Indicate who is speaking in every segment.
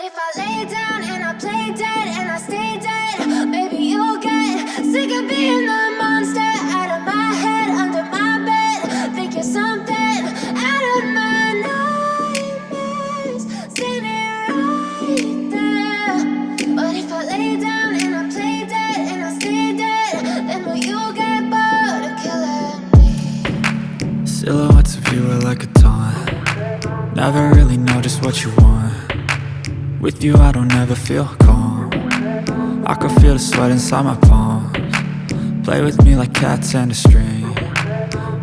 Speaker 1: if I lay down and I play dead and I stay dead, maybe you'll get sick of being the monster out of my head, under my bed. Think you're something out of my nightmares, standing right there. But if I lay down and I play dead and I stay dead, then will you get bored of killing me?
Speaker 2: Silhouettes of you are like a taunt. Never really know just what you want. With you I don't ever feel calm. I can feel the sweat inside my palms. Play with me like cats and a string.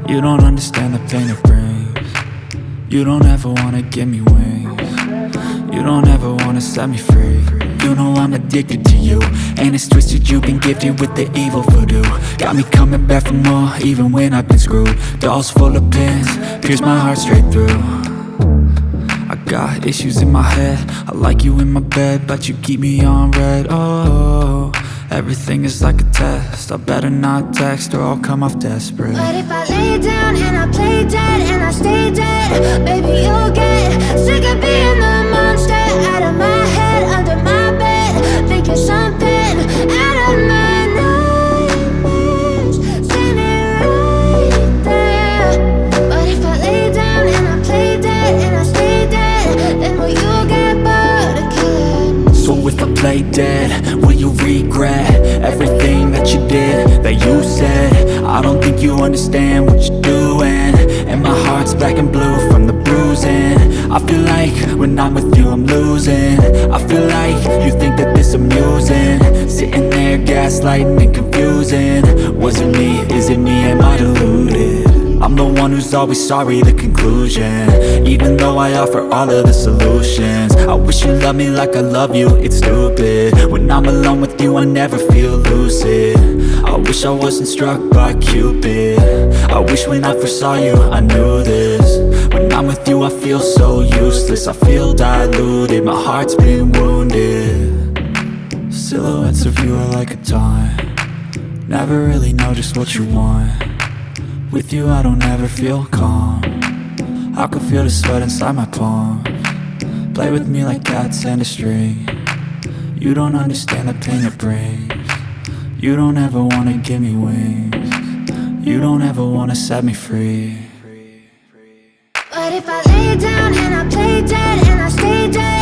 Speaker 2: You don't understand the pain it brings. You don't ever wanna give me wings. You don't ever wanna set me free. You know I'm addicted to you, and it's twisted, you've been gifted with the evil voodoo. Got me coming back for more, even when I've been screwed. Dolls full of pins, pierce my heart straight through. I got issues in my head, I like you in my bed, but you keep me on red. Oh, everything is like a test, I better not text or I'll come off desperate.
Speaker 1: But if I lay down and I play dead and I stay dead, baby you'll get sick of being the monster out of my head, under my bed. Think you're something out of my nightmares, standing right there. But if I lay down and I play dead and I stay dead, then will you get bored of killing me?
Speaker 2: So if I play dead, will you regret everything that you did, that you said? I don't think you understand what you're doing, and my heart's black and blue from the bruising. I feel like when I'm with you I'm losing. I feel like you think that this amusing, sitting there gaslighting and confusing. Was it me? Is it me? Am I deluded? I'm the one who's always sorry, the conclusion, even though I offer all of the solutions. I wish you loved me like I love you, it's stupid. When I'm alone with you I never feel lucid. I wish I wasn't struck by Cupid. I wish when I first saw you I knew this. When I'm with you I feel so useless, I feel diluted, my heart's been wounded. Silhouettes of you are like a taunt. Never really know just what you want. With you I don't ever feel calm. I can feel the sweat inside my palms. Play with me like cats and a string. You don't understand the pain it brings. You don't ever wanna give me wings. You don't ever wanna set me free.
Speaker 1: But if I lay down and I play dead and I stay dead,